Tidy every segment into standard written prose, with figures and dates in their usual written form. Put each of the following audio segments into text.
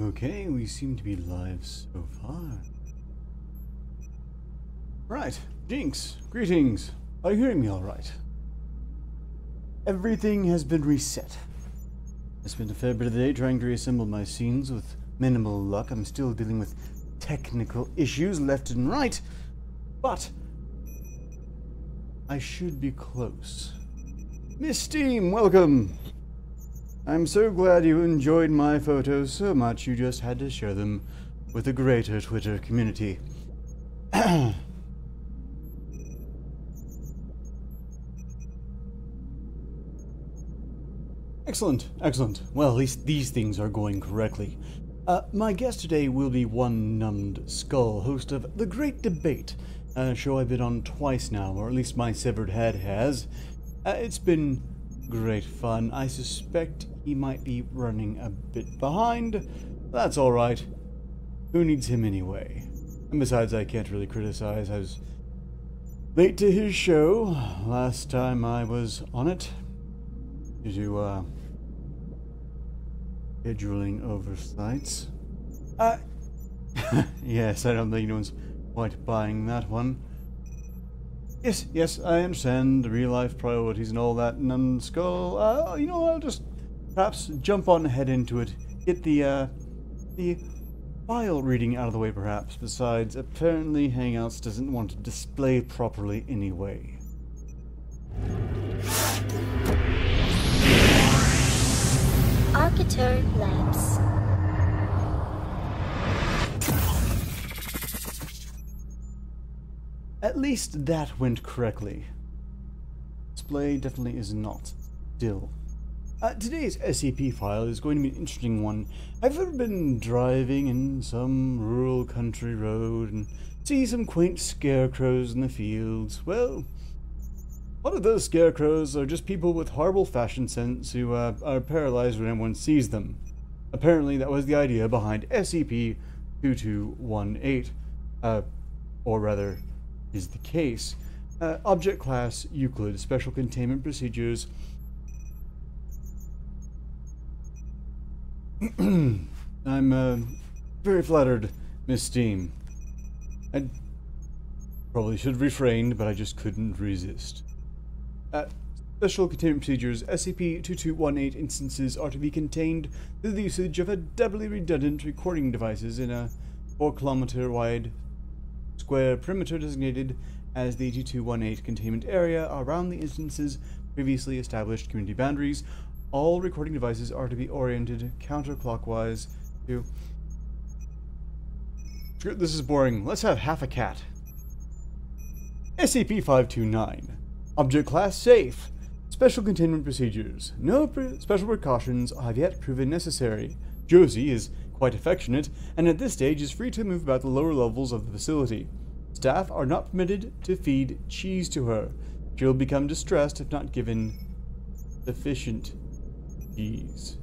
Okay, we seem to be live so far. Right, Jinx, greetings. Are you hearing me all right? Everything has been reset. I spent a fair bit of the day trying to reassemble my scenes with minimal luck. I'm still dealing with technical issues left and right, but I should be close. Miss Steam, welcome! I'm so glad you enjoyed my photos so much you just had to share them with the greater Twitter community. Excellent, excellent. Well, at least these things are going correctly. My guest today will be one Numbed Skull, host of The Great Debate, a show I've been on twice now, or at least my severed head has. It's been great fun. I suspect he might be running a bit behind. That's alright. Who needs him anyway? And besides, I can't really criticize. I was late to his show last time I was on it due to scheduling oversights. Yes, I don't think anyone's quite buying that one. Yes, I understand the real-life priorities and all that, and Skull, I'll just perhaps jump on ahead into it. Get the file reading out of the way, perhaps. Besides, apparently Hangouts doesn't want to display properly anyway. Arketer Labs. At least that went correctly. Display definitely is not still. Today's SCP file is going to be an interesting one. Have you ever been driving in some rural country road and see some quaint scarecrows in the fields? Well, one of those scarecrows are just people with horrible fashion sense who are paralyzed when everyone sees them. Apparently that was the idea behind SCP-2218. Or rather, is the case. Object Class Euclid, Special Containment Procedures. I'm very flattered, Miss Steam. I probably should have refrained, but I just couldn't resist. Special Containment Procedures, SCP-2218 instances are to be contained through the usage of a doubly redundant recording devices in a 4-kilometer wide square perimeter designated as the 2218 containment area around the instance's previously established community boundaries. All recording devices are to be oriented counterclockwise to... This is boring. Let's have half a cat. SCP-529. Object Class Safe. Special Containment Procedures. No special precautions have yet proven necessary. Josie is quite affectionate, and at this stage is free to move about the lower levels of the facility. Staff are not permitted to feed cheese to her. She will become distressed if not given sufficient cheese.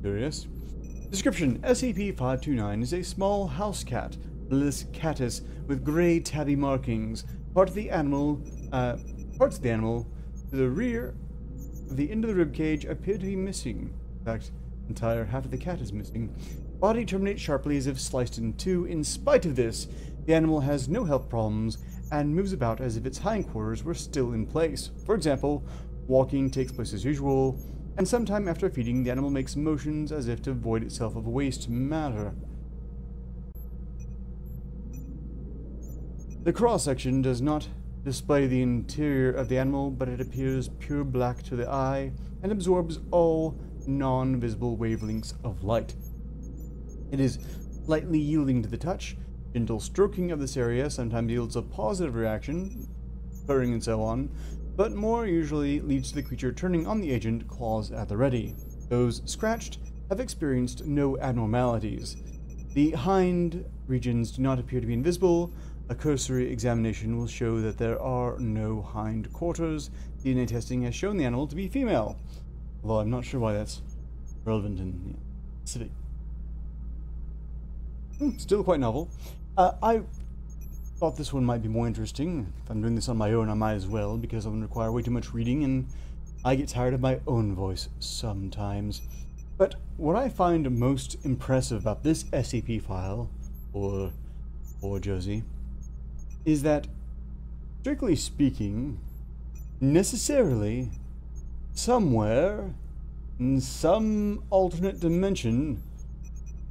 Curious. Description: SCP-529 is a small house cat, Lis catus, with gray tabby markings. Parts of the animal to the rear of the end of the ribcage appear to be missing. In fact, entire half of the cat is missing. Body terminates sharply as if sliced in two. In spite of this, the animal has no health problems and moves about as if its hindquarters were still in place. For example, walking takes place as usual, and sometime after feeding, the animal makes motions as if to void itself of waste matter. The cross-section does not display the interior of the animal, but it appears pure black to the eye and absorbs all non-visible wavelengths of light. It is lightly yielding to the touch. Gentle stroking of this area sometimes yields a positive reaction, purring and so on, but more usually leads to the creature turning on the agent, claws at the ready. Those scratched have experienced no abnormalities. The hind regions do not appear to be invisible. A cursory examination will show that there are no hind quarters. DNA testing has shown the animal to be female, although I'm not sure why that's relevant in Pacific. Still quite novel. I thought this one might be more interesting. If I'm doing this on my own, I might as well, because I'm going to require way too much reading, and I get tired of my own voice sometimes. But what I find most impressive about this SCP file, or Josie, is that, strictly speaking, necessarily, somewhere, in some alternate dimension,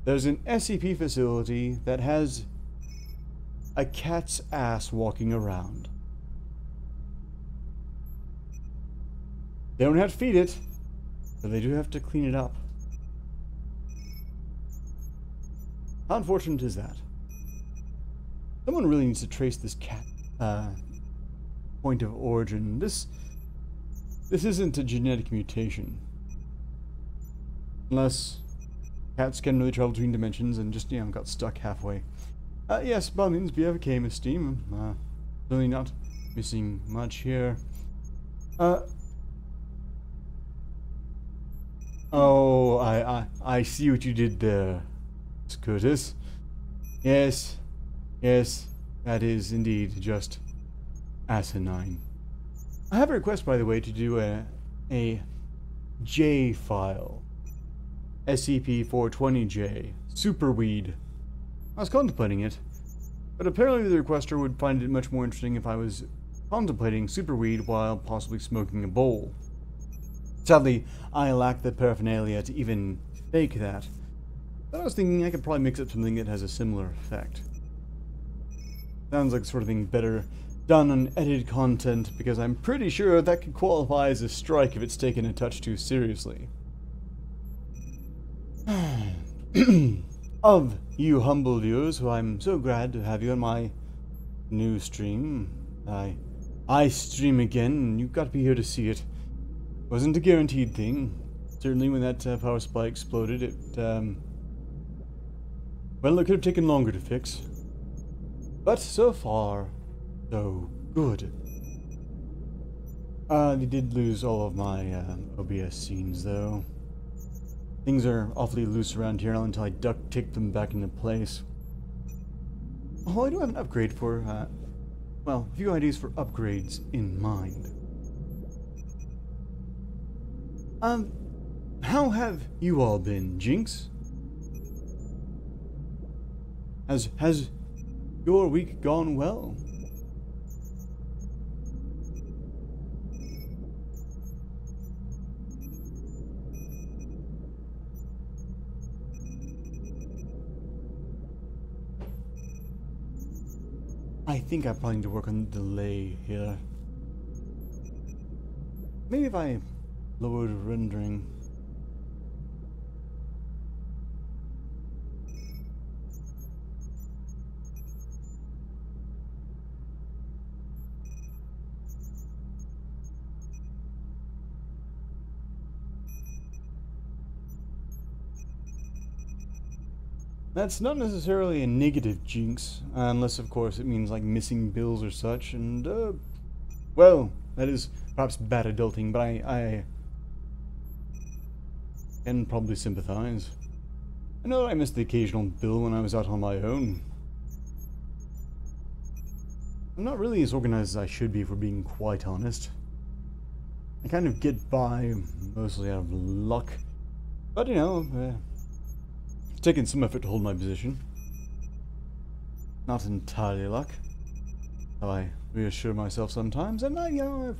there's an SCP facility that has a cat's ass walking around. They don't have to feed it, but they do have to clean it up. How unfortunate is that? Someone really needs to trace this cat point of origin. This isn't a genetic mutation. Unless cats can really travel between dimensions and just, got stuck halfway. Yes, by all means, BFK, Miss Steam. Really not missing much here. Oh, I see what you did there, Miss Curtis. Yes, that is indeed just asinine. I have a request, by the way, to do a J file. SCP-2218, Superweed. I was contemplating it, but apparently the requester would find it much more interesting if I was contemplating Superweed while possibly smoking a bowl. Sadly, I lack the paraphernalia to even fake that, but I was thinking I could probably mix up something that has a similar effect. Sounds like the sort of thing better done on edited content, because I'm pretty sure that could qualify as a strike if it's taken a touch too seriously. Of you humble viewers, who I'm so glad to have you on my new stream. I stream again, and you've got to be here to see it. Wasn't a guaranteed thing. Certainly when that power supply exploded, it could have taken longer to fix. But so far, so good. They did lose all of my OBS scenes, though. Things are awfully loose around here until I duct tape them back into place. Oh, I do have an upgrade for, a few ideas for upgrades in mind. How have you all been, Jinx? Has your week gone well? I think I probably need to work on the delay here. Maybe if I lowered rendering. That's not necessarily a negative, Jinx, unless of course it means like missing bills or such, and well, that is perhaps bad adulting, but I can probably sympathize. I know that I missed the occasional bill when I was out on my own. I'm not really as organized as I should be, if we're being quite honest. I kind of get by mostly out of luck, but it's taken some effort to hold my position. Not entirely luck, how I reassure myself sometimes, and I've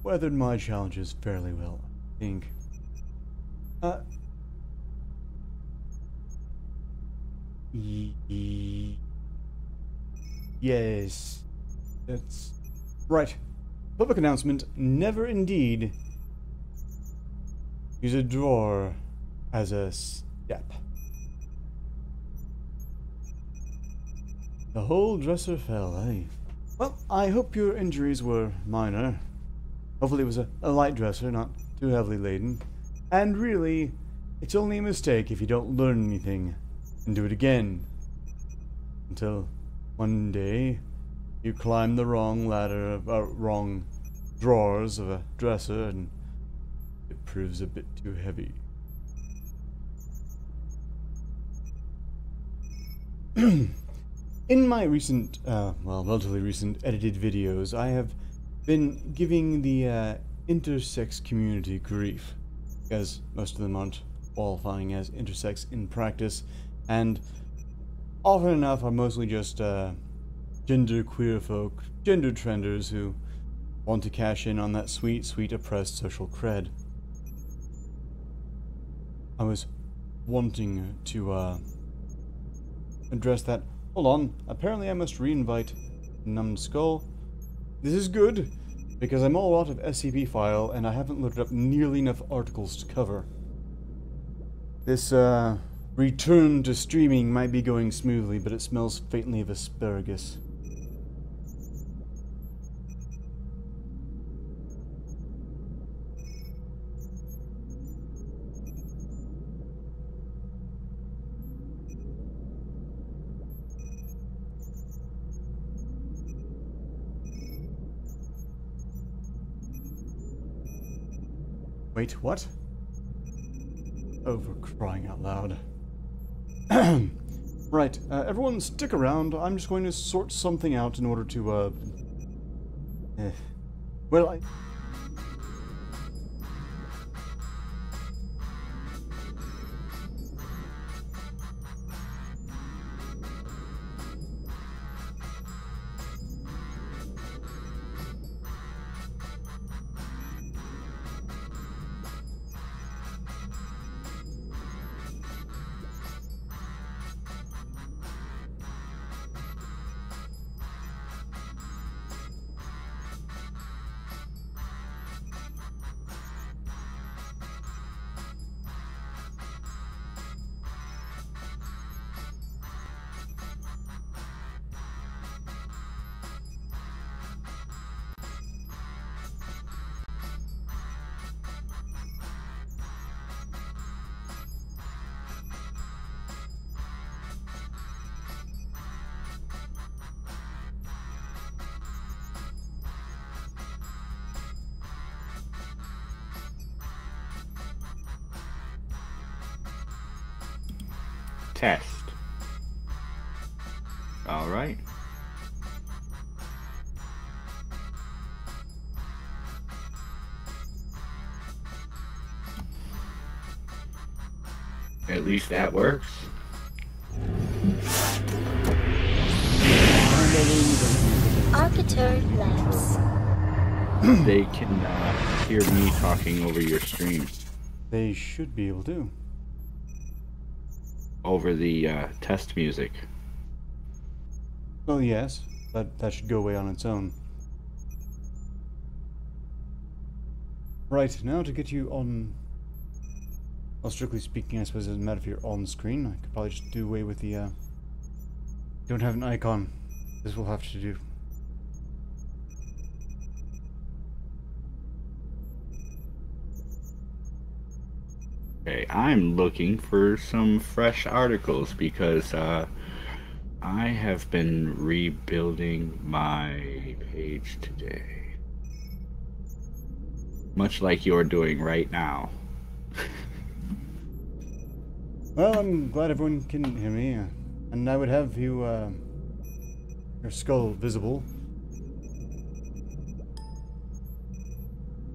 weathered my challenges fairly well, I think. Yes, that's right. Public announcement: never indeed use a drawer as a step. The whole dresser fell, eh? Well, I hope your injuries were minor. Hopefully it was a light dresser, not too heavily laden. And really, it's only a mistake if you don't learn anything and do it again. Until one day, you climb the wrong ladder, wrong drawers of a dresser, and it proves a bit too heavy. In my recent, relatively recent edited videos, I have been giving the intersex community grief. as most of them aren't qualifying as intersex in practice, and often enough are mostly just gender queer folk, gender trenders who want to cash in on that sweet, sweet oppressed social cred. I was wanting to address that. Hold on, apparently I must reinvite Numbed Skull. This is good, because I'm all out of SCP file and I haven't loaded up nearly enough articles to cover. This return to streaming might be going smoothly, but it smells faintly of asparagus. Wait, what? Oh, for crying out loud. Right, everyone stick around. I'm just going to sort something out in order to, well, Test. All right. At least that works. Arketer Labs. They can hear me talking over your stream. they should be able to. Over the test music. Well, yes, but that should go away on its own. Right, now to get you on... Well, strictly speaking, I suppose it doesn't matter if you're on screen. I could probably just do away with the, don't have an icon. This will have to do. Okay, I'm looking for some fresh articles because I have been rebuilding my page today. Much like you're doing right now. Well, I'm glad everyone can hear me, and I would have you, your skull visible.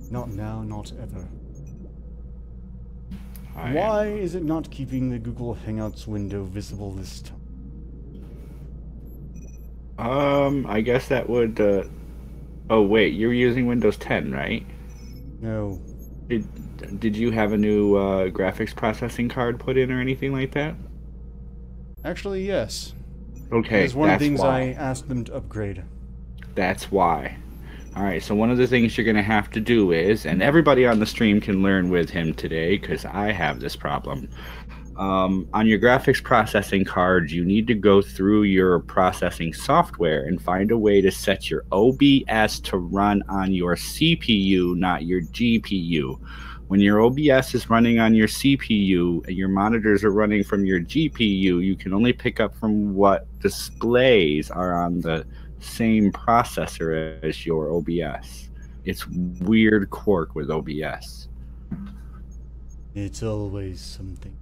Not now, not ever. Why is it not keeping the Google Hangouts window visible this time? I guess that would, oh wait, you're using Windows 10, right? No. Did you have a new graphics processing card put in or anything like that? Actually, yes. Okay, It's one of the things why. I asked them to upgrade. That's why. Alright, so one of the things you're going to have to do is, and everybody on the stream can learn with him today, because I have this problem. On your graphics processing card, you need to go through your processing software and find a way to set your OBS to run on your CPU, not your GPU. When your OBS is running on your CPU and your monitors are running from your GPU, you can only pick up from what displays are on the same processor as your OBS. It's weird quirk with OBS. It's always something.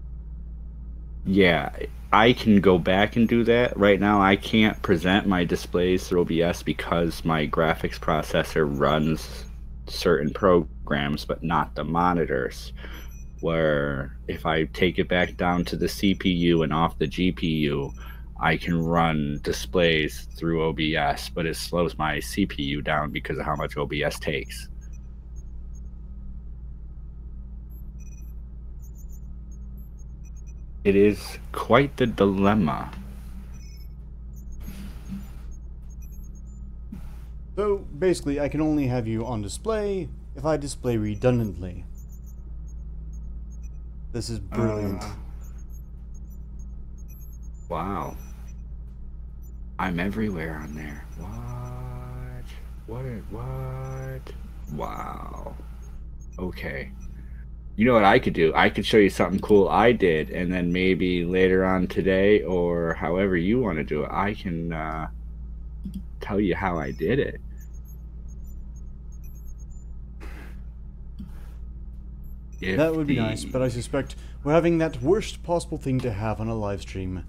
Yeah, I can go back and do that. Right now I can't present my displays through OBS because my graphics processor runs certain programs but not the monitors. where if I take it back down to the CPU and off the GPU, I can run displays through OBS, but it slows my CPU down because of how much OBS takes. It is quite the dilemma. So, basically, I can only have you on display if I display redundantly. This is brilliant. Wow. I'm everywhere on there. What? Wow. Okay. You know what I could do? I could show you something cool I did, and then maybe later on today, or however you want to do it, I can tell you how I did it. That would be nice, but I suspect we're having that worst possible thing to have on a live stream,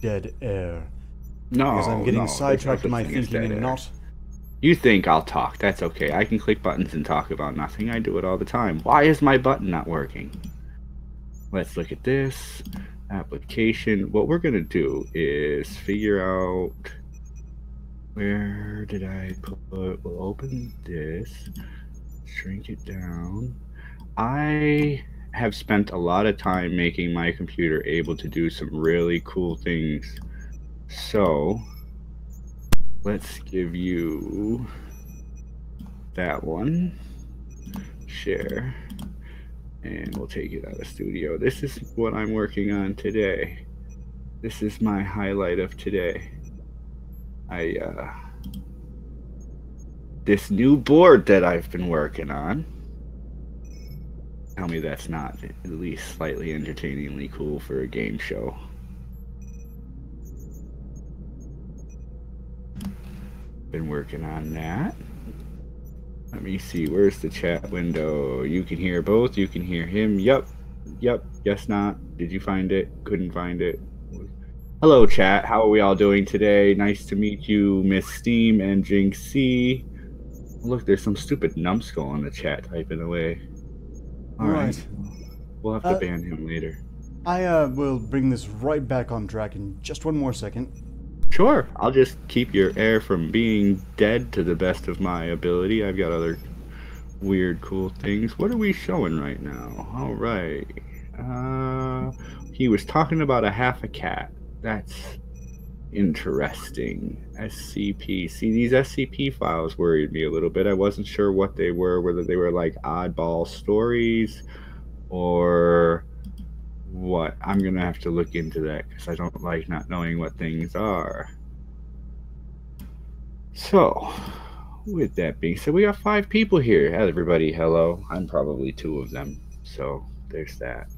dead air. No, because I'm getting sidetracked in my thinking and not... You think I'll talk. That's okay. I can click buttons and talk about nothing. I do it all the time. Why is my button not working? Let's look at this. Application. What we're going to do is figure out... Where did I put... We'll open this. Shrink it down. I have spent a lot of time making my computer able to do some really cool things. So... let's give you that one. Share. And we'll take it out of studio. This is what I'm working on today. This is my highlight of today. This new board that I've been working on. Tell me that's not at least slightly entertainingly cool for a game show. Been working on that. Let me see, where's the chat window? You can hear both, you can hear him. Yep, yes, not. Did you find it? Couldn't find it. Hello chat, how are we all doing today? Nice to meet you, Miss Steam and Jinx C. Look, there's some stupid numbskull in the chat typing away. Alright. We'll have to ban him later. I will bring this right back on track in just one more second. Sure, I'll just keep your air from being dead to the best of my ability. I've got other weird, cool things. What are we showing right now? All right. He was talking about a half a cat. That's interesting. SCP. See, these SCP files worried me a little bit. I wasn't sure what they were, whether they were like oddball stories or... what? I'm gonna have to look into that because I don't like not knowing what things are. So, with that being said, we got 5 people here. Everybody, hello. I'm probably 2 of them. So, there's that.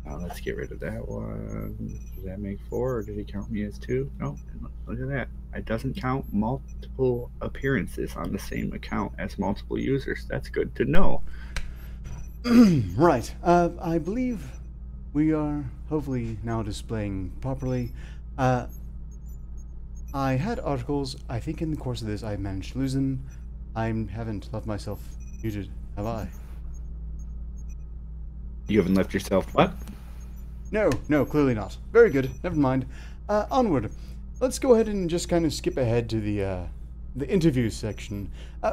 Now let's get rid of that one. Does that make 4 or did he count me as 2? No, look at that. It doesn't count multiple appearances on the same account as multiple users. That's good to know. Right. I believe we are hopefully now displaying properly. I had articles. I think in the course of this I managed to lose them. I haven't left myself muted, have I? You haven't left yourself what? No, clearly not. Very good. Never mind. Onward. Let's go ahead and just kind of skip ahead to the interview section.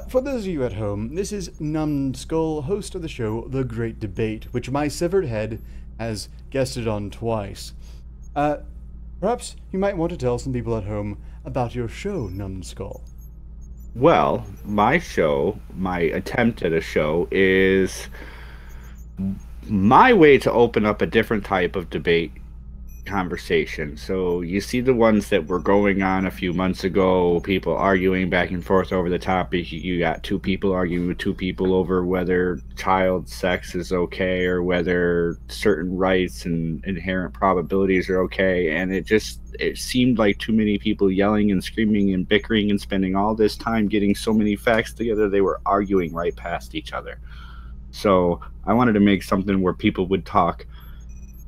For those of you at home, this is Numbskull, host of the show The Great Debate, which my severed head has guested on twice. Perhaps you might want to tell some people at home about your show, Numbskull. Well, my show, my attempt at a show, is my way to open up a different type of debate conversation. So you see the ones that were going on a few months ago, people arguing back and forth over the topic. You got 2 people arguing with 2 people over whether child sex is okay or whether certain rights and inherent probabilities are okay. And it seemed like too many people yelling and screaming and bickering and spending all this time getting so many facts together, they were arguing right past each other. So I wanted to make something where people would talk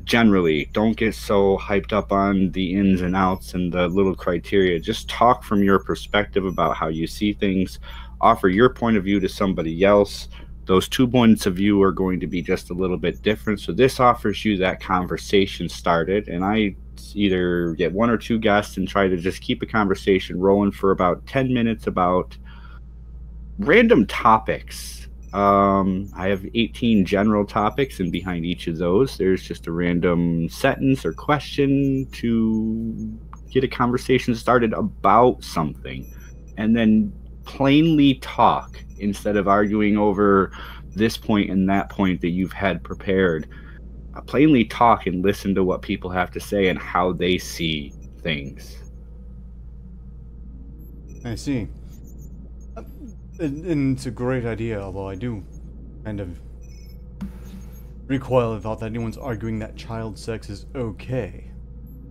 generally. Don't get so hyped up on the ins and outs and the little criteria. Just talk from your perspective about how you see things. Offer your point of view to somebody else. those 2 points of view are going to be just a little bit different. So this offers you that conversation started, and I either get 1 or 2 guests and try to just keep a conversation rolling for about 10 minutes about random topics. I have 18 general topics, and behind each of those, there's just a random sentence or question to get a conversation started about something, and then plainly talk instead of arguing over this point and that point that you've had prepared. Plainly talk and listen to what people have to say and how they see things. I see. And it's a great idea, although I do kind of recoil at the thought that anyone's arguing that child sex is okay.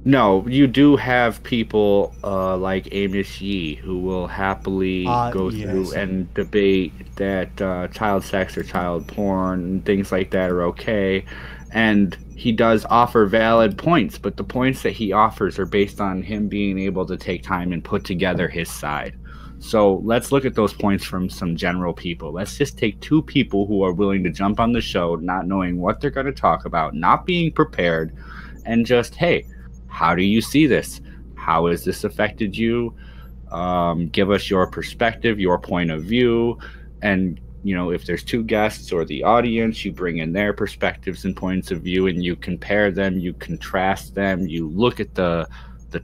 No, you do have people like Amos Yee who will happily go through and debate that child sex or child porn and things like that are okay. And he does offer valid points, but the points that he offers are based on him being able to take time and put together his side. So let's look at those points from some general people. Let's just take 2 people who are willing to jump on the show, not knowing what they're going to talk about, not being prepared, and just, hey, how do you see this? How has this affected you? Give us your perspective, your point of view. And, you know, if there's 2 guests or the audience, you bring in their perspectives and points of view, and you compare them, you contrast them, you look at the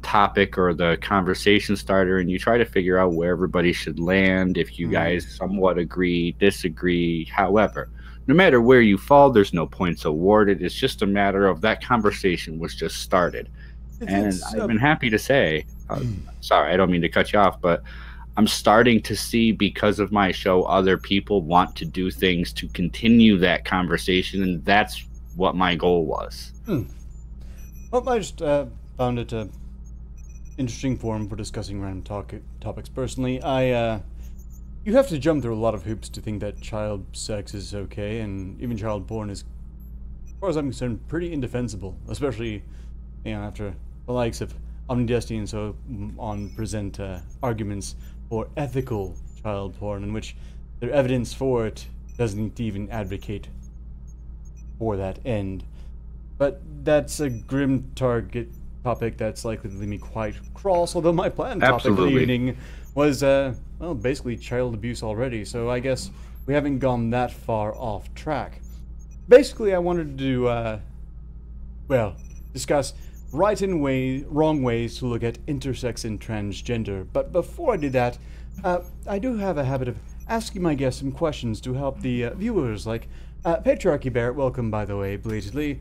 topic or the conversation starter, and you try to figure out where everybody should land, if you guys somewhat agree, disagree. However, no matter where you fall, there's no points awarded. It's just a matter of that conversation was just started. And I've been happy to say, sorry, I don't mean to cut you off, but I'm starting to see, because of my show, other people want to do things to continue that conversation, and that's what my goal was. Well, I just found it a interesting forum for discussing random topics. Personally, you have to jump through a lot of hoops to think that child sex is okay, and even child porn is, as far as I'm concerned, pretty indefensible, especially, you know, after the likes of Omnidestiny and so on present arguments for ethical child porn, in which their evidence for it doesn't even advocate for that end. But that's a grim topic that's likely to leave me quite cross, although my planned topic for the evening was, well, basically child abuse already, so I guess we haven't gone that far off track. Basically, I wanted to, well, discuss right and wrong ways to look at intersex and transgender, but before I do that, I do have a habit of asking my guests some questions to help the viewers, like Patriarchy Barrett, welcome by the way, belatedly,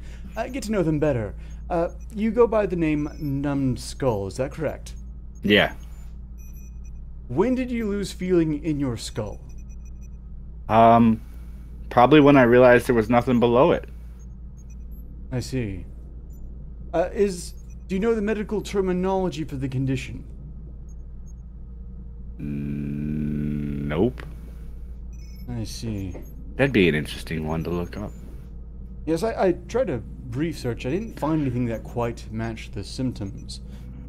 get to know them better. You go by the name Numbed Skull, is that correct? Yeah. When did you lose feeling in your skull? Probably when I realized there was nothing below it. I see. Do you know the medical terminology for the condition? Nope. I see. That'd be an interesting one to look up. Yes, I tried to brief search. I didn't find anything that quite matched the symptoms.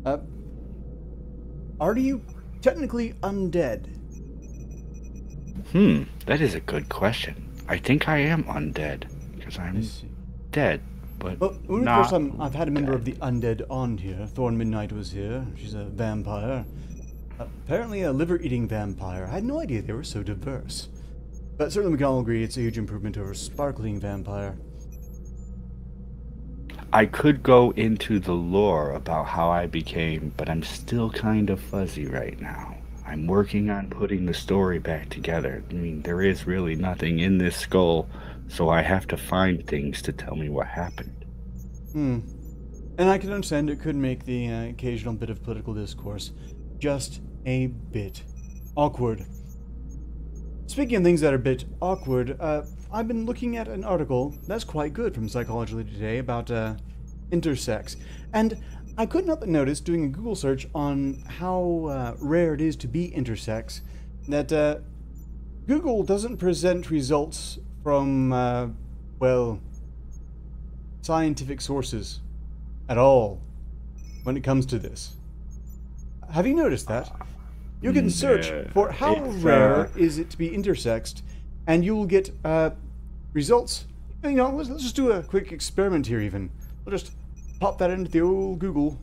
Are you technically undead? That is a good question. I think I am undead, because I'm dead, but well, only the not first time I've had a member dead. of the undead on here. Thorn Midnight was here. She's a vampire. Apparently a liver-eating vampire. I had no idea they were so diverse. But certainly we can all agree it's a huge improvement over sparkling vampire. I could go into the lore about how I became, but I'm still kind of fuzzy right now. I'm working on putting the story back together. I mean, there is really nothing in this skull, so I have to find things to tell me what happened. And I can understand it could make the occasional bit of political discourse just a bit awkward. Speaking of things that are a bit awkward, I've been looking at an article that's quite good from Psychology Today about intersex, and I couldn't help but notice, doing a Google search on how rare it is to be intersex, that Google doesn't present results from, well, scientific sources at all when it comes to this. Have you noticed that? You can search for how rare is it to be intersexed, and you will get results. You know, let's just do a quick experiment here. Even we'll just pop that into the old Google.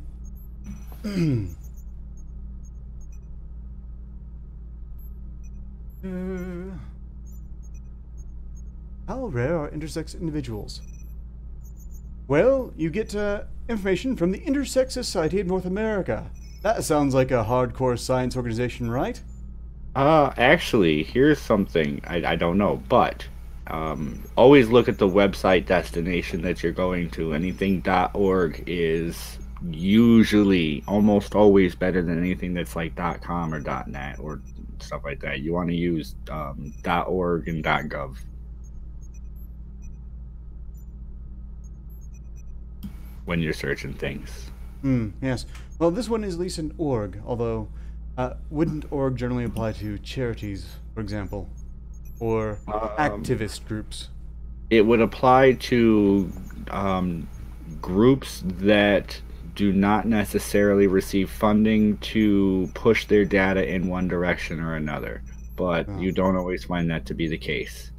How rare are intersex individuals? Well, you get information from the Intersex Society of North America. That sounds like a hardcore science organization, right? Actually, here's something I don't know, but always look at the website destination that you're going to. Anything .org is usually almost always better than anything that's like .com or .net or stuff like that. You want to use .org and .gov. When you're searching things. Yes. Well, this one is at least an org, although wouldn't org generally apply to charities, for example, or activist groups? It would apply to groups that do not necessarily receive funding to push their data in one direction or another, but you don't always find that to be the case.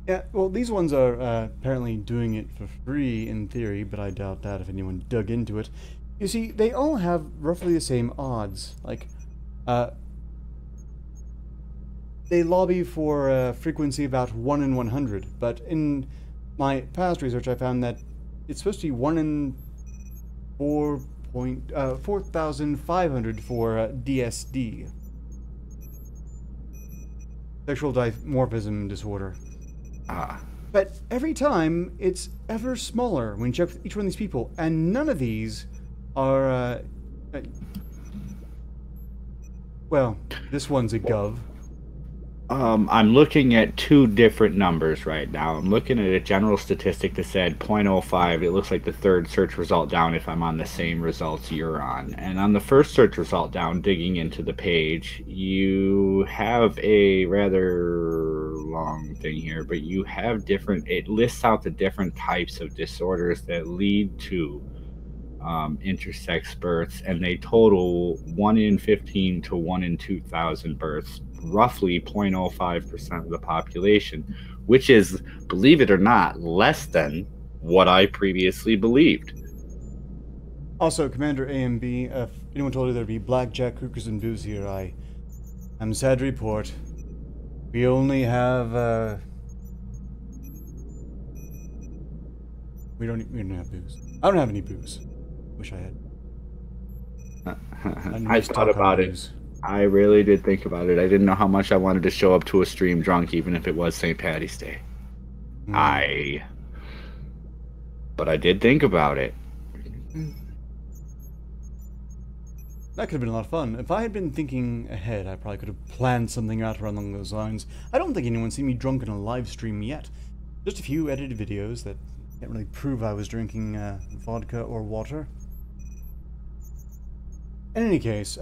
Yeah, well, these ones are apparently doing it for free in theory, but I doubt that if anyone dug into it. You see, they all have roughly the same odds. Like, they lobby for a frequency about 1 in 100, but in my past research I found that it's supposed to be 1 in 4,500 for DSD. Sexual dimorphism disorder. But every time, it's ever smaller when you check with each one of these people, and none of these are, well, this one's a gov. I'm looking at two different numbers right now. I'm looking at a general statistic that said 0.05. It looks like the third search result down if I'm on the same results you're on. And on the first search result down, digging into the page, you have a rather long thing here, but you have different, it lists out the different types of disorders that lead to intersex births, and they total 1 in 15 to 1 in 2,000 births, roughly 0.05% of the population, which is, believe it or not, less than what I previously believed. Also, Commander AMB, if anyone told you there'd be blackjack, hookers, and booze here, I'm sad to report. We only have, we don't have booze. I don't have any booze. Wish I had. I thought about it. I really did think about it. I didn't know how much I wanted to show up to a stream drunk, even if it was St. Patty's Day. But I did think about it. That could have been a lot of fun. If I had been thinking ahead, I probably could have planned something out along those lines. I don't think anyone's seen me drunk in a live stream yet. Just a few edited videos that can't really prove I was drinking vodka or water. In any case,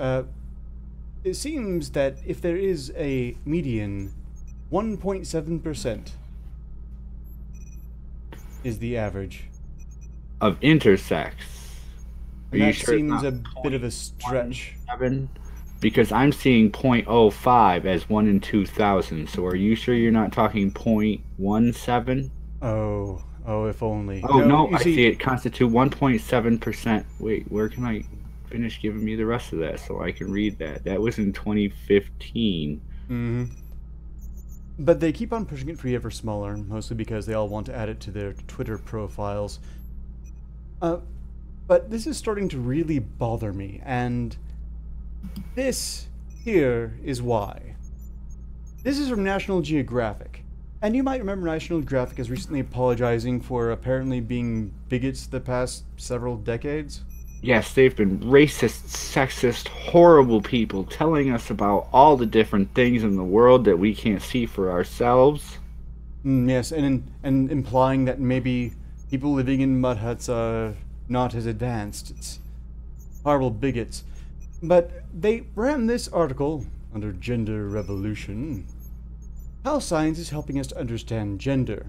it seems that if there is a median, 1.7% is the average. Of intersex. And that seems a bit of a stretch. Because I'm seeing 0.05 as 1 in 2,000. So are you sure you're not talking 0.17? Oh, if only. Oh, no, I see it constitute 1.7%. Wait, where can I finish giving me the rest of that so I can read that? That was in 2015. Mm-hmm. But they keep on pushing it for ever smaller, mostly because they all want to add it to their Twitter profiles. But this is starting to really bother me, and this here is why. This is from National Geographic, and you might remember National Geographic is recently apologizing for apparently being bigots the past several decades. Yes, they've been racist, sexist, horrible people telling us about all the different things in the world that we can't see for ourselves. Yes, and implying that maybe people living in mud huts are not as advanced. It's horrible bigots. But they ran this article under Gender Revolution. How science is helping us to understand gender.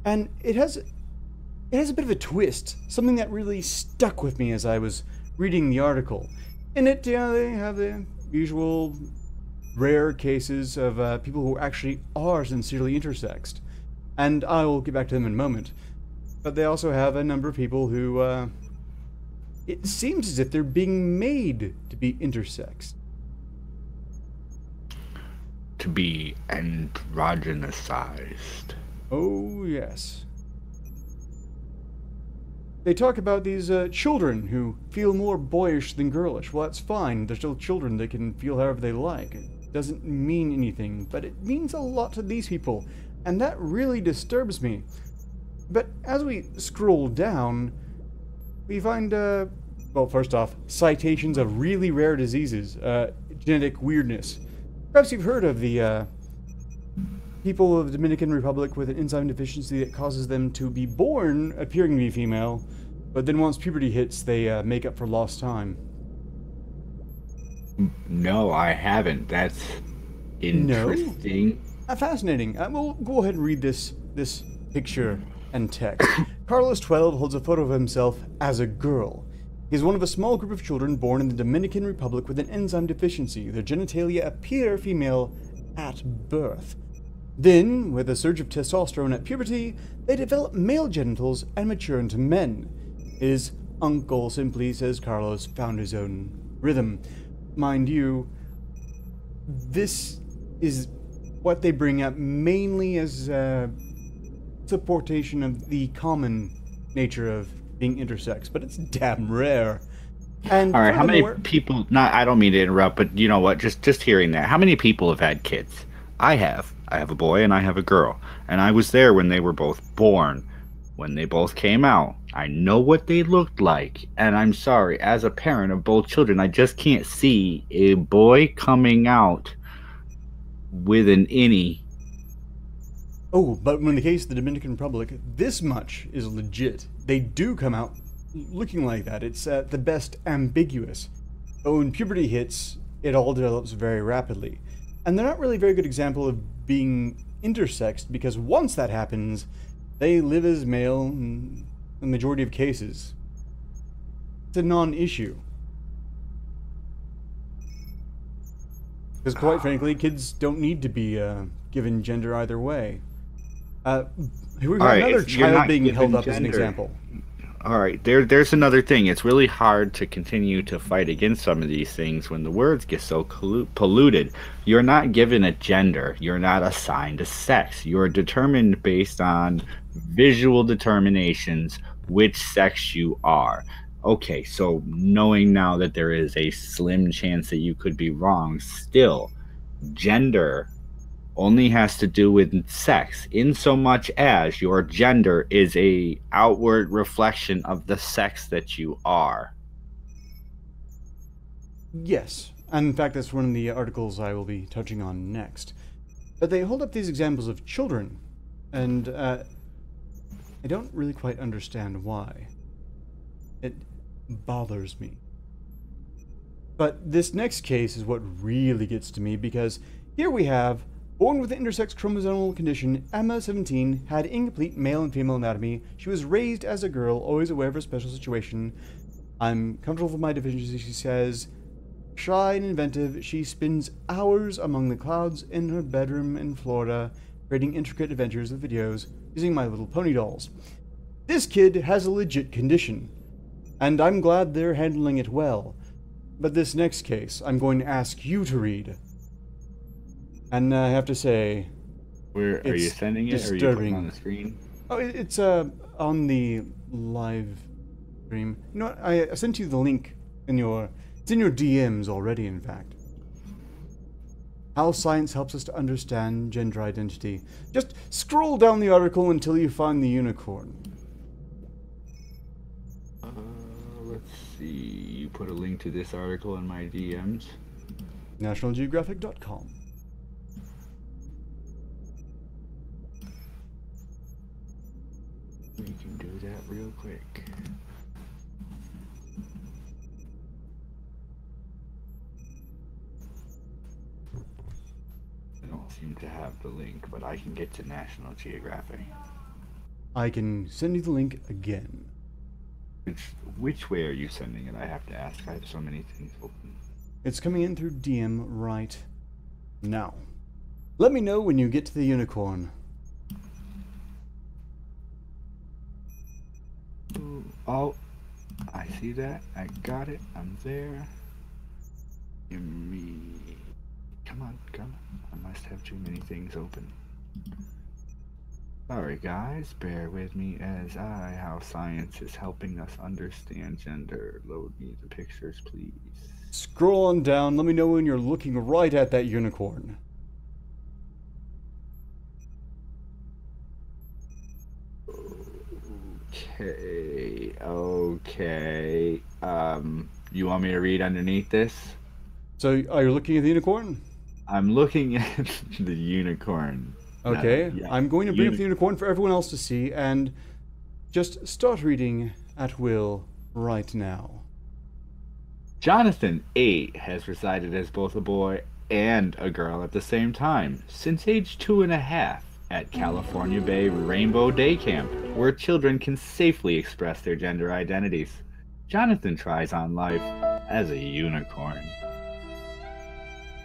And it has a bit of a twist, something that really stuck with me as I was reading the article. In it, they have the usual rare cases of people who actually are sincerely intersexed. And I will get back to them in a moment. But they also have a number of people who, it seems as if they're being made to be intersexed. To be androgenicized. Oh, yes. They talk about these children who feel more boyish than girlish. Well, that's fine. They're still children. They can feel however they like. It doesn't mean anything, but it means a lot to these people, and that really disturbs me. But as we scroll down, we find, well, first off, citations of really rare diseases, genetic weirdness. Perhaps you've heard of the people of the Dominican Republic with an enzyme deficiency that causes them to be born appearing to be female, but then once puberty hits, they make up for lost time. No, I haven't. That's interesting. No? Fascinating. We'll go ahead and read this picture and text. Carlos, 12, holds a photo of himself as a girl. He is one of a small group of children born in the Dominican Republic with an enzyme deficiency. Their genitalia appear female at birth. Then, with a surge of testosterone at puberty, they develop male genitals and mature into men. His uncle simply says Carlos found his own rhythm. Mind you, this is what they bring up mainly as supportation of the common nature of being intersex, but it's damn rare. And all right, how many people? I don't mean to interrupt, but you know what? Just hearing that, how many people have had kids? I have a boy and I have a girl, and I was there when they were both born, when they both came out. I know what they looked like, and I'm sorry, as a parent of both children, I just can't see a boy coming out with an innie. Oh, but in the case of the Dominican Republic, this much is legit. They do come out looking like that. It's at the best ambiguous. But when puberty hits, it all develops very rapidly. And they're not really a very good example of being intersexed, because once that happens, they live as male in the majority of cases. It's a non-issue. Because quite frankly, kids don't need to be given gender either way. We've got another child being held up as an example. All right, there's another thing. It's really hard to continue to fight against some of these things when the words get so polluted. You're not given a gender. You're not assigned a sex. You're determined based on visual determinations which sex you are. Okay, so knowing now that there is a slim chance that you could be wrong, still, gender only has to do with sex, in so much as your gender is a outward reflection of the sex that you are. Yes, and in fact that's one of the articles I will be touching on next. But they hold up these examples of children, and I don't really quite understand why. It bothers me. But this next case is what really gets to me, because here we have, born with an intersex chromosomal condition, Emma, 17, had incomplete male and female anatomy. She was raised as a girl, always aware of her special situation. I'm comfortable with my deficiency, she says. Shy and inventive, she spends hours among the clouds in her bedroom in Florida, creating intricate adventures with videos using My Little Pony dolls. This kid has a legit condition, and I'm glad they're handling it well. But this next case, I'm going to ask you to read. And I have to say, where are you sending it? Disturbing. Or are you putting it on the screen? Oh, it's on the live stream. You know what? I sent you the link in your. It's in your DMs already, in fact. How science helps us to understand gender identity. Just scroll down the article until you find the unicorn. Let's see. You put a link to this article in my DMs. NationalGeographic.com. We can do that real quick. I don't seem to have the link, but I can get to National Geographic. I can send you the link again. Which way are you sending it? I have to ask. I have so many things open. It's coming in through DM right Now, let me know when you get to the unicorn. Oh, I see that. I got it. I'm there. Give me... Come on, come on. I must have too many things open. Sorry guys, bear with me as how science is helping us understand gender. Load me the pictures, please. Scroll on down, let me know when you're looking right at that unicorn. Okay. You want me to read underneath this? So, are you looking at the unicorn? I'm looking at the unicorn. Okay, Yeah. I'm going to bring up the unicorn for everyone else to see, and just start reading at will right now. Jonathan 8 has resided as both a boy and a girl at the same time since age 2.5 at California Bay Rainbow Daycare, where children can safely express their gender identities. Jonathan tries on life as a unicorn.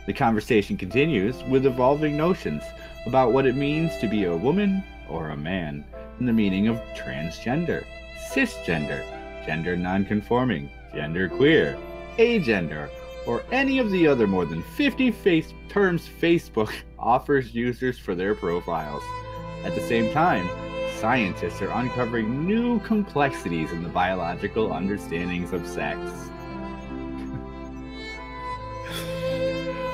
The conversation continues with evolving notions about what it means to be a woman or a man, and the meaning of transgender, cisgender, gender nonconforming, genderqueer, agender, or any of the other more than 50 terms Facebook offers users for their profiles. At the same time, scientists are uncovering new complexities in the biological understandings of sex.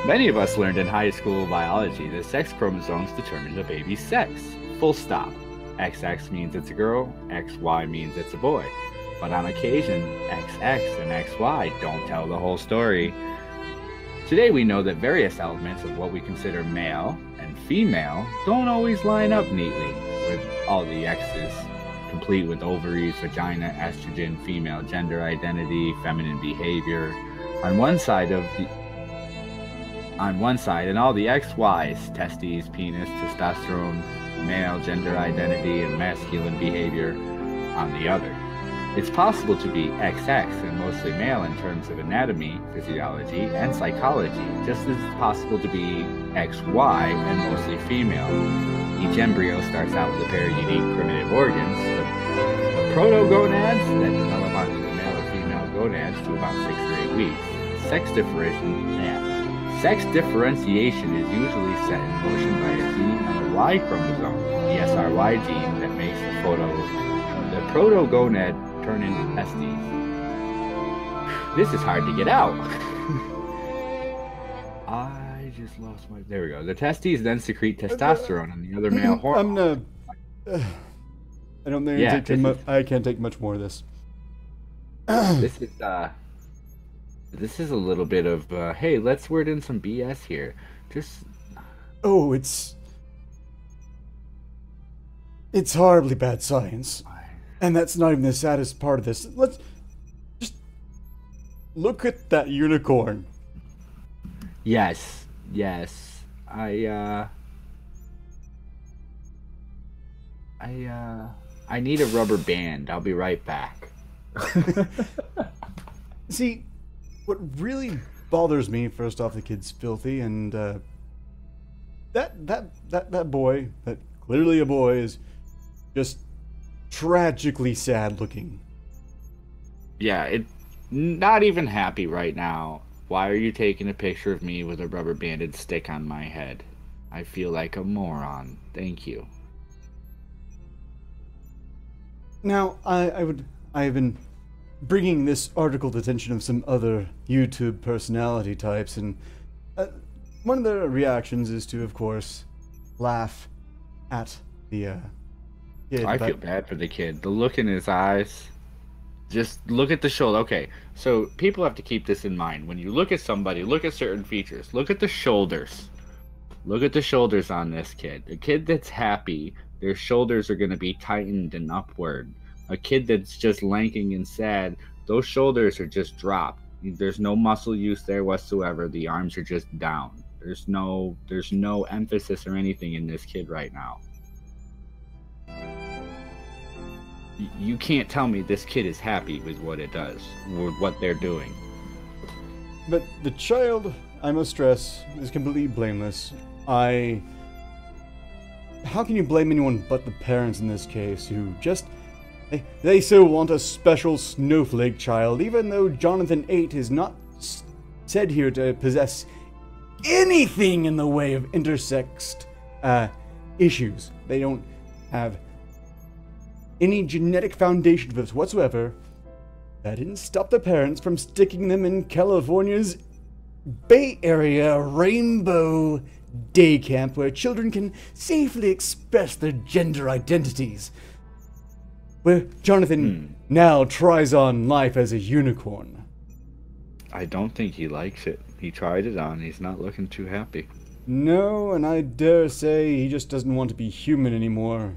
Many of us learned in high school biology that sex chromosomes determine a baby's sex. Full stop. XX means it's a girl, XY means it's a boy. But on occasion, XX and XY don't tell the whole story. Today we know that various elements of what we consider male and female don't always line up neatly, with all the X's, complete with ovaries, vagina, estrogen, female gender identity, feminine behavior, on one side, and all the XY's, testes, penis, testosterone, male gender identity, and masculine behavior on the other. It's possible to be XX and mostly male in terms of anatomy, physiology, and psychology, just as it's possible to be XY and mostly female. Each embryo starts out with a pair of unique primitive organs, the protogonads that develop onto the male or female gonads to about 6 or 8 weeks. Sex differentiation is usually set in motion by a gene on the Y chromosome, the SRY gene that makes the protogonad turn into testes. This is hard to get out. I just lost my... There we go. The testes then secrete testosterone and the other male hormone. I don't think I can't take much more of this. This is a little bit of, hey, let's word in some BS here. Just... Oh, it's horribly bad science. And that's not even the saddest part of this. Let's just look at that unicorn. Yes. I need a rubber band. I'll be right back. See, what really bothers me, first off, the kid's filthy, and that boy, that clearly a boy, is just tragically sad looking. Yeah, not even happy right now. Why are you taking a picture of me with a rubber banded stick on my head? I feel like a moron. Thank you. Now, I've been bringing this article to the attention of some other YouTube personality types, and one of their reactions is to, of course, laugh at the kid. I feel bad for the kid. The look in his eyes. Just look at the shoulder. Okay, so people have to keep this in mind. When you look at somebody, look at certain features. Look at the shoulders. Look at the shoulders on this kid. A kid that's happy, their shoulders are going to be tightened and upward. A kid that's just lanking and sad, those shoulders are just dropped. There's no muscle use there whatsoever. The arms are just down. There's no emphasis or anything in this kid right now. You can't tell me this kid is happy with what it does, or what they're doing. But the child, I must stress, is completely blameless. How can you blame anyone but the parents in this case, who just... They so want a special snowflake child, even though Jonathan 8 is not said here to possess anything in the way of intersexed issues. They don't have any genetic foundation for this whatsoever. That didn't stop the parents from sticking them in California's Bay Area Rainbow Daycare, where children can safely express their gender identities. Where Jonathan now tries on life as a unicorn. I don't think he likes it. He tried it on. He's not looking too happy. No, and I dare say he just doesn't want to be human anymore.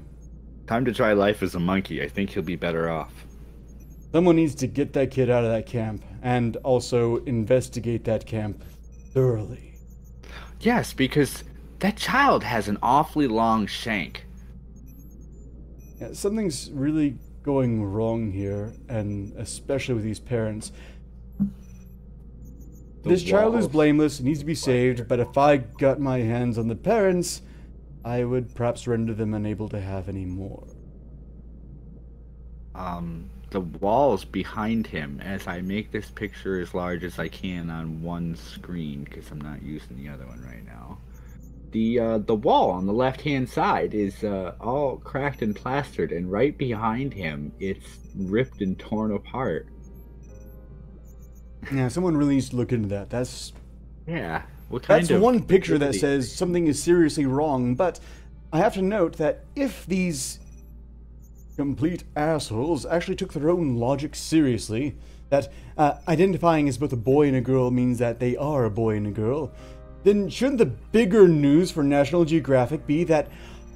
Time to try life as a monkey. I think he'll be better off. Someone needs to get that kid out of that camp, and also investigate that camp thoroughly. Yes, because that child has an awfully long shank. Yeah, something's really going wrong here, and especially with these parents. This child is blameless, needs to be saved, but if I got my hands on the parents, I would perhaps render them unable to have any more. The walls behind him, as I make this picture as large as I can on one screen, because I'm not using the other one right now. The wall on the left-hand side is all cracked and plastered, and right behind him, it's ripped and torn apart. Yeah, someone really needs to look into that. That's one picture that says something is seriously wrong, but I have to note that if these complete assholes actually took their own logic seriously, that identifying as both a boy and a girl means that they are a boy and a girl, then shouldn't the bigger news for National Geographic be that,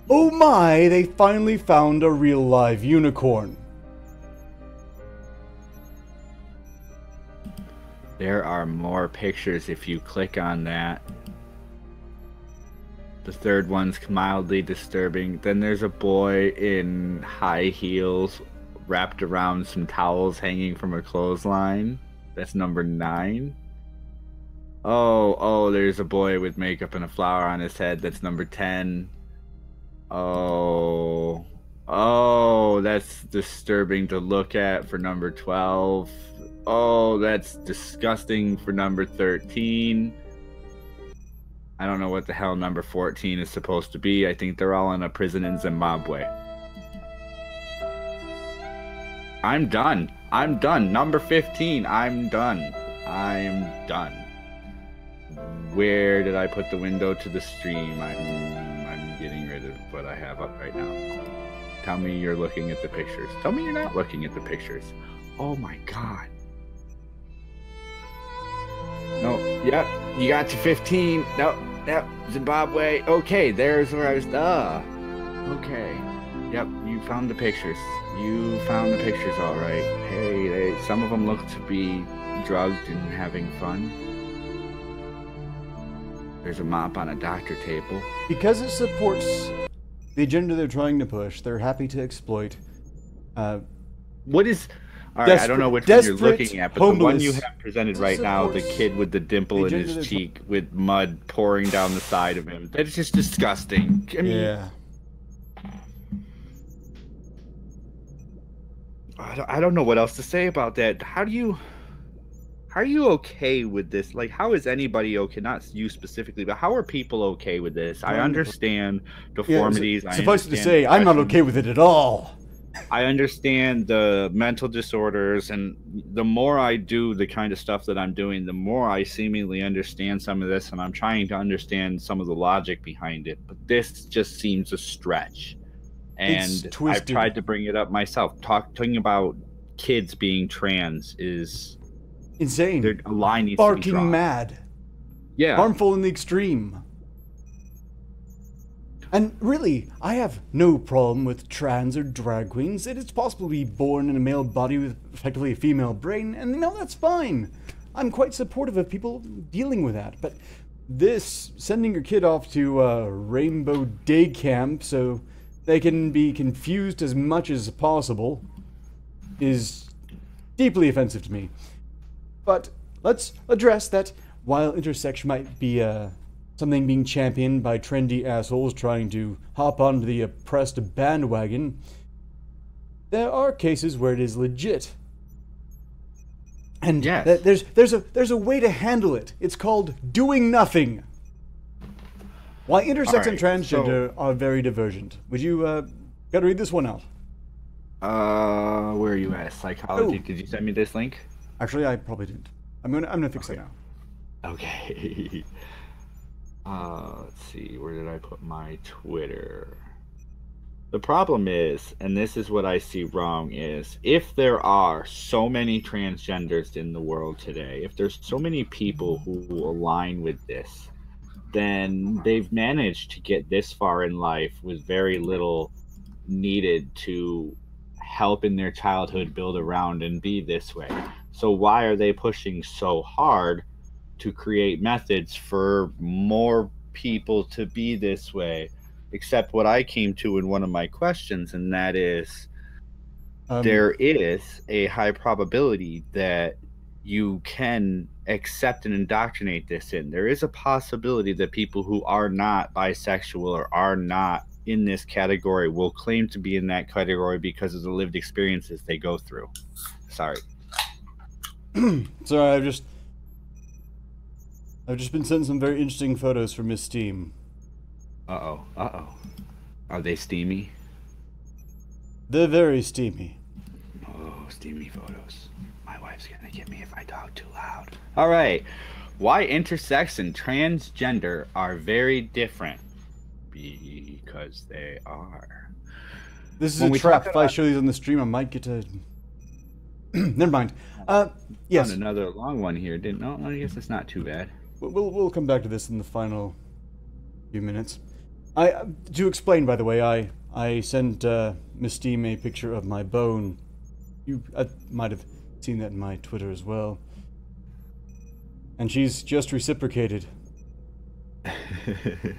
oh my, they finally found a real live unicorn? There are more pictures if you click on that. The third one's mildly disturbing. Then there's a boy in high heels wrapped around some towels hanging from a clothesline. That's number 9. Oh, there's a boy with makeup and a flower on his head. That's number 10. Oh, that's disturbing to look at for number 12. Oh, that's disgusting for number 13. I don't know what the hell number 14 is supposed to be. I think they're all in a prison in Zimbabwe. I'm done. Number 15. I'm done. Where did I put the window to the stream? I'm getting rid of what I have up right now. Tell me you're looking at the pictures. Tell me you're not looking at the pictures. Oh my god. No, yep, you got to 15. No, yep, Zimbabwe. Okay, there's where I was. Okay. Yep, you found the pictures. All right. Hey, some of them look to be drugged and having fun. There's a mop on a doctor table. Because it supports the agenda they're trying to push, they're happy to exploit. What is... Alright, I don't know which one you're looking at, but the one you have presented right now, the kid with the dimple in his cheek with mud pouring down the side of him. That's just disgusting. I mean, yeah. I don't know what else to say about that. How are you okay with this? Like, how is anybody okay? Not you specifically, but how are people okay with this? I understand deformities. Yeah, suffice it to say, I'm not okay with it at all. I understand the mental disorders, and the more I do the kind of stuff that I'm doing, the more I seemingly understand some of this, and I'm trying to understand some of the logic behind it. But this just seems a stretch. And I've tried to bring it up myself. Talking about kids being trans is insane. A line needs barking to be drawn. Mad. Yeah. Harmful in the extreme. And really, I have no problem with trans or drag queens. It is possible to be born in a male body with effectively a female brain, and that's fine. I'm quite supportive of people dealing with that. But this, sending your kid off to Rainbow Daycare so they can be confused as much as possible, is deeply offensive to me. But let's address that while intersex might be something being championed by trendy assholes trying to hop onto the oppressed bandwagon, there are cases where it is legit. And yes. there's a way to handle it. It's called doing nothing. Why intersex and transgender are very divergent. Would you gotta read this one out? Where are you at? Psychology. Did you send me this link? Actually, I probably didn't. I'm gonna fix it now. Okay. Let's see. Where did I put my Twitter? The problem is, and this is what I see wrong, is if there are so many transgenders in the world today, if there's so many people who align with this, then they've managed to get this far in life with very little needed to help in their childhood build around and be this way. So why are they pushing so hard to create methods for more people to be this way? Except what I came to in one of my questions, and that is there is a high probability that you can accept and indoctrinate this in. There is a possibility that people who are not bisexual or are not in this category will claim to be in that category because of the lived experiences they go through. Sorry. Sorry, I've just been sent some very interesting photos from Miss Steam. Uh-oh. Are they steamy? They're very steamy. Oh, steamy photos. My wife's gonna get me if I talk too loud. All right. Why intersex and transgender are very different? Because they are. This is a trap. If I show these on the stream, I might get a... Never mind. Yes. Found another long one here. No, I guess it's not too bad. We'll come back to this in the final few minutes. To explain, by the way, I sent Miss Steam a picture of my bone. You might have seen that in my Twitter as well. And she's just reciprocated.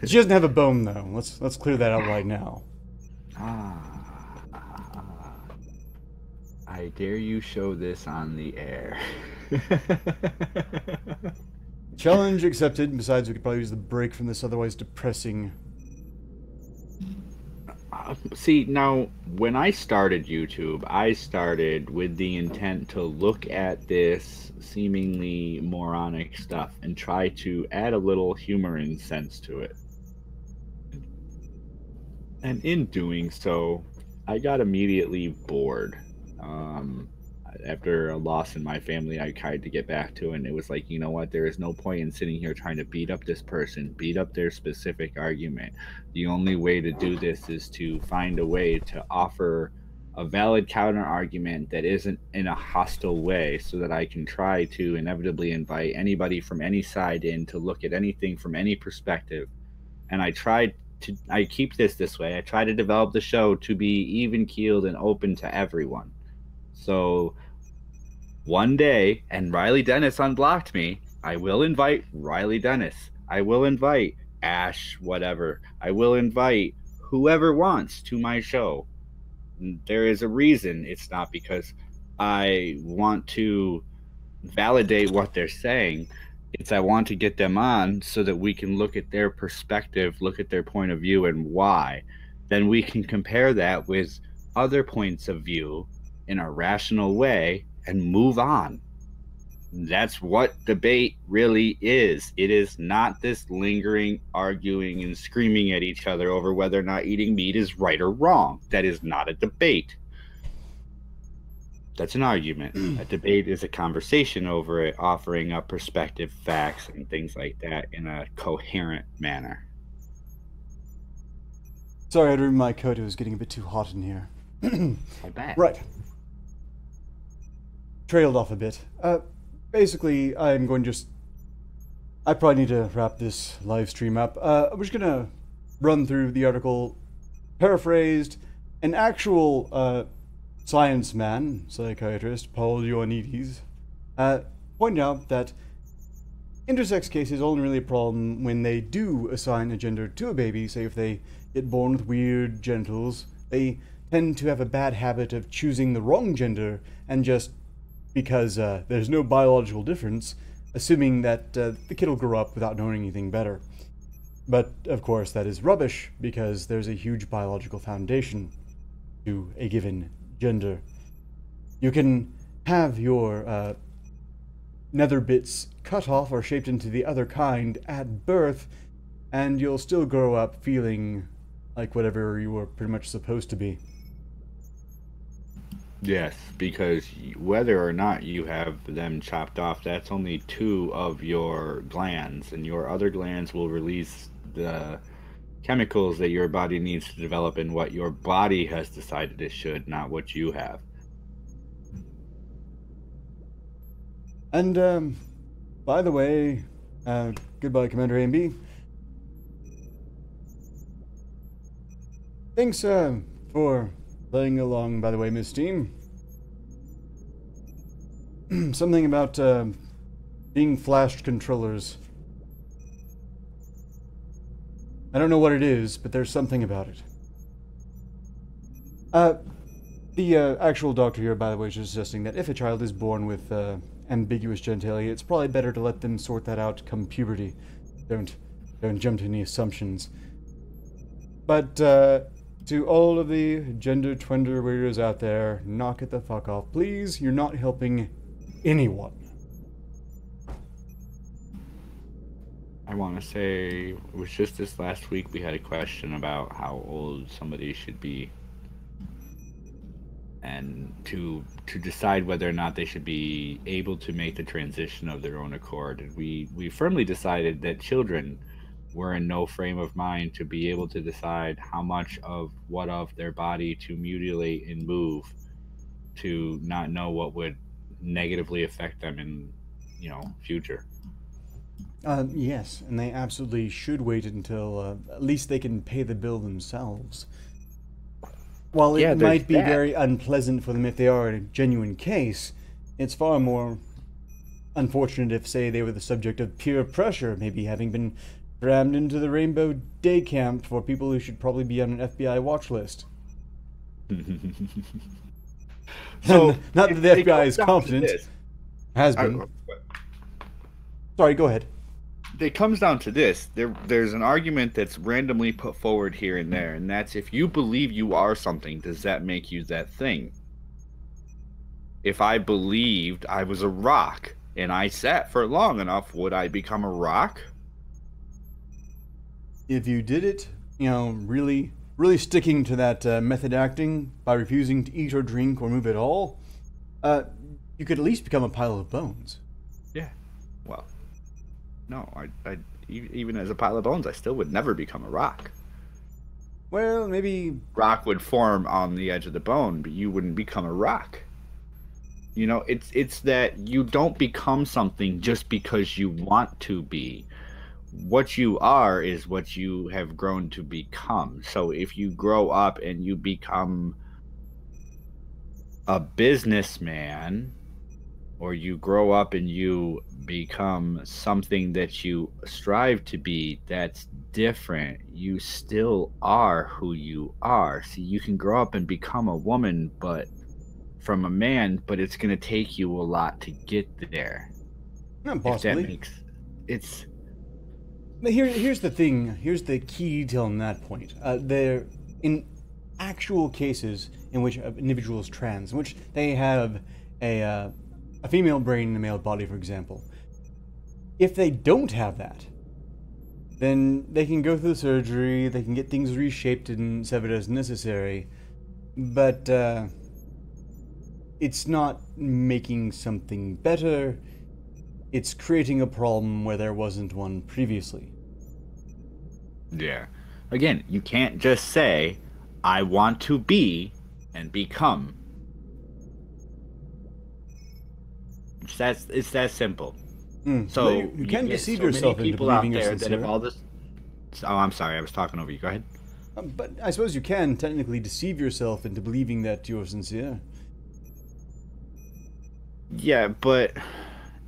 She doesn't have a bone, though. Let's clear that out right now. I dare you show this on the air. Challenge accepted. Besides, we could probably use the break from this otherwise depressing... See, now, when I started YouTube, I started with the intent to look at this seemingly moronic stuff and try to add a little humor and sense to it. And in doing so, I got immediately bored. After a loss in my family, I tried to get back to it, and it was like, you know what, there is no point in sitting here trying to beat up this person, beat up their specific argument. The only way to do this is to find a way to offer a valid counter argument that isn't in a hostile way, so that I can try to inevitably invite anybody from any side in to look at anything from any perspective. And I keep this way. I try to develop the show to be even-keeled and open to everyone. So one day, and Riley Dennis unblocked me, I will invite Riley Dennis. I will invite Ash, whatever. I will invite whoever wants to my show. There is a reason. It's not because I want to validate what they're saying. It's I want to get them on so that we can look at their perspective, look at their point of view and why. Then we can compare that with other points of view in a rational way and move on. That's what debate really is. It is not this lingering, arguing, and screaming at each other over whether or not eating meat is right or wrong. That is not a debate. That's an argument. A debate is a conversation over it, offering up perspective, facts, and things like that in a coherent manner. Sorry, I had to remove my coat. It was getting a bit too hot in here. I bet. Right. Trailed off a bit. Basically, I'm going to I probably need to wrap this live stream up. I'm just going to run through the article, paraphrased. An actual science man, psychiatrist, Paul Ioannidis, pointed out that intersex cases is only really a problem when they do assign a gender to a baby. Say if they get born with weird genitals, they tend to have a bad habit of choosing the wrong gender and just because there's no biological difference, assuming that the kid will grow up without knowing anything better. But, of course, that is rubbish, because there's a huge biological foundation to a given gender. You can have your nether bits cut off or shaped into the other kind at birth, and you'll still grow up feeling like whatever you were pretty much supposed to be. Yes, because whether or not you have them chopped off, that's only 2 of your glands, and your other glands will release the chemicals that your body needs to develop and what your body has decided it should, not what you have. And, by the way, goodbye, Commander A and B. Thanks, for playing along, by the way, Miss Team. Something about, being flashed controllers. I don't know what it is, but there's something about it. The actual doctor here, by the way, is suggesting that if a child is born with ambiguous genitalia, it's probably better to let them sort that out come puberty. Don't jump to any assumptions. But to all of the gender twender weirdos out there, knock it the fuck off, please. You're not helping anyone. I want to say, it was just this last week we had a question about how old somebody should be, and to decide whether or not they should be able to make the transition of their own accord. And we firmly decided that children were in no frame of mind to be able to decide how much of what of their body to mutilate and move, to not know what would negatively affect them in, future. Yes, and they absolutely should wait until at least they can pay the bill themselves. While it might be very unpleasant for them if they are a genuine case, it's far more unfortunate if, say, they were the subject of peer pressure, maybe having been crammed into the Rainbow Daycare for people who should probably be on an FBI watch list. So, not that the FBI is competent. Has been. Sorry, go ahead. It comes down to this. There's an argument that's randomly put forward here and there, and that's, if you believe you are something, does that make you that thing? If I believed I was a rock and I sat for long enough, would I become a rock? If you did it, really sticking to that method acting by refusing to eat or drink or move at all, you could at least become a pile of bones. Yeah. Well, no, I even as a pile of bones, I still would never become a rock. Well, maybe rock would form on the edge of the bone, but you wouldn't become a rock. It's that you don't become something just because you want to be. What you are is what you have grown to become. So if you grow up and you become a businessman, or you grow up and you become something that you strive to be, that's different. You still are who you are. See, you can grow up and become a woman, but from a man, but it's going to take you a lot to get there. Not possibly. If that makes it's. But here's the thing. Here's the key detail on that point. There, in actual cases in which an individual is trans, in which they have a female brain and a male body, for example, if they don't have that, then they can go through the surgery, they can get things reshaped and severed as necessary, but it's not making something better. It's creating a problem where there wasn't one previously. Yeah. Again, you can't just say, I want to be and become. It's that simple. So you can deceive yourself into believing you're sincere. That if all this... Oh, I'm sorry, I was talking over you. Go ahead. But I suppose you can technically deceive yourself into believing that you're sincere. Yeah, but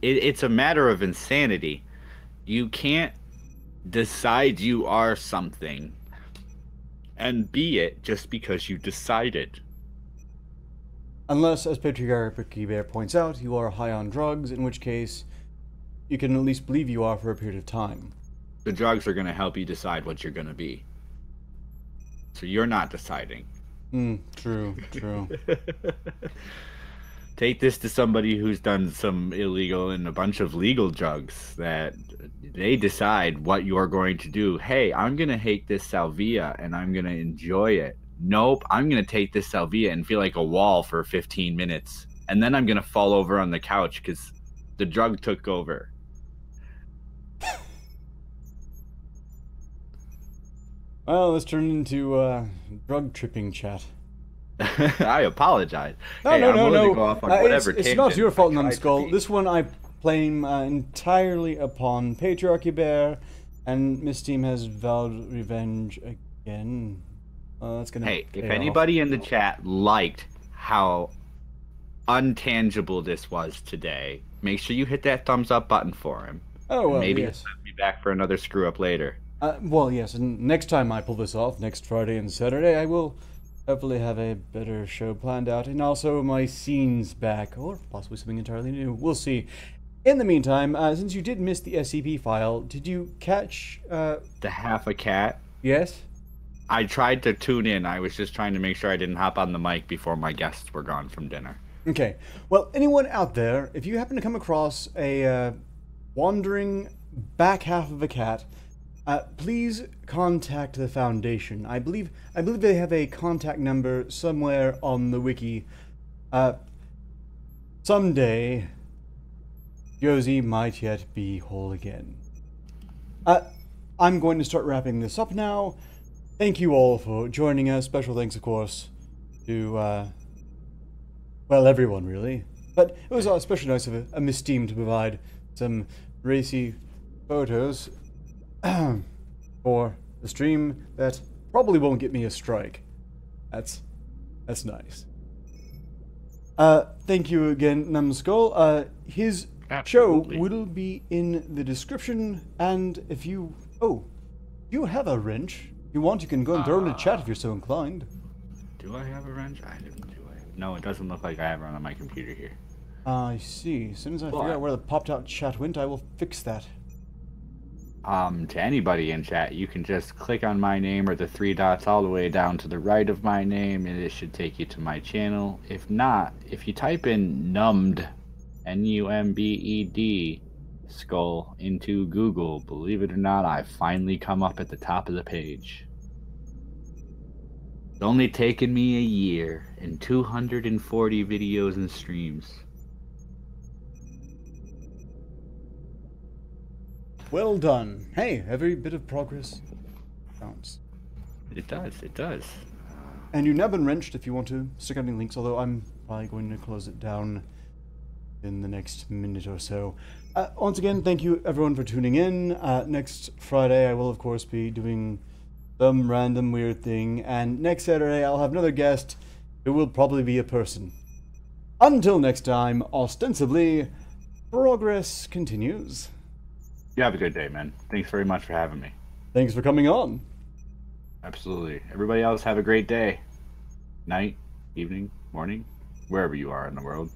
it's a matter of insanity. You can't decide you are something and be it just because you decided. Unless, as Patriarchy Bear points out, you are high on drugs, in which case you can at least believe you are for a period of time. The drugs are going to help you decide what you're going to be. So you're not deciding. True. Take this to somebody who's done some illegal and a bunch of legal drugs that they decide what you're going to do. Hey, I'm going to hate this salvia and I'm going to enjoy it. Nope, I'm going to take this salvia and feel like a wall for 15 minutes. And then I'm going to fall over on the couch because the drug took over. Well, this turned into drug tripping chat. I apologize. No. To go off on whatever it's not your fault, Numbskull. Be. This one I blame entirely upon Patriarchy Bear, and Miss Team has vowed revenge again. That's gonna. Hey, if anybody in the chat liked how untangible this was today, make sure you hit that thumbs up button for him. Oh, well, maybe yes. he'll be back for another screw up later. Well, yes, and next time I pull this off, next Friday and Saturday, I will hopefully have a better show planned out, and also my scenes back, or possibly something entirely new. We'll see. In the meantime, since you did miss the SCP file, did you catch the half a cat? Yes? I tried to tune in. I was just trying to make sure I didn't hop on the mic before my guests were gone from dinner. Okay. Well, anyone out there, if you happen to come across a wandering back half of a cat, please contact the Foundation. I believe they have a contact number somewhere on the wiki. Someday, Josie might yet be whole again. I'm going to start wrapping this up now. Thank you all for joining us. Special thanks, of course, to, well, everyone, really. But it was especially nice of a Miss Team to provide some racy photos for the stream that probably won't get me a strike. That's nice. Thank you again, Numbskull. His Absolutely. show will be in the description, and if you have a wrench you want, you can go and throw it in the chat if you're so inclined. Do I have a wrench? I didn't do it. No, it doesn't look like I have one on my computer here. I see. As soon as I figure out where the popped out chat went, I will fix that. To anybody in chat, you can just click on my name or the three dots all the way down to the right of my name, and it should take you to my channel. If not, if you type in Numbed, Numbed, skull into Google, believe it or not, I've finally come up at the top of the page. It's only taken me a year and 240 videos and streams. Well done. Hey, every bit of progress counts. It does. And you've now been wrenched if you want to stick out any links, although I'm probably going to close it down in the next minute or so. Once again, thank you everyone for tuning in. Next Friday I will of course be doing some random weird thing, and next Saturday I'll have another guest who will probably be a person. Until next time, ostensibly, progress continues. You have a good day, man. Thanks very much for having me. Thanks for coming on. Absolutely. Everybody else have a great day. Night, evening, morning, wherever you are in the world.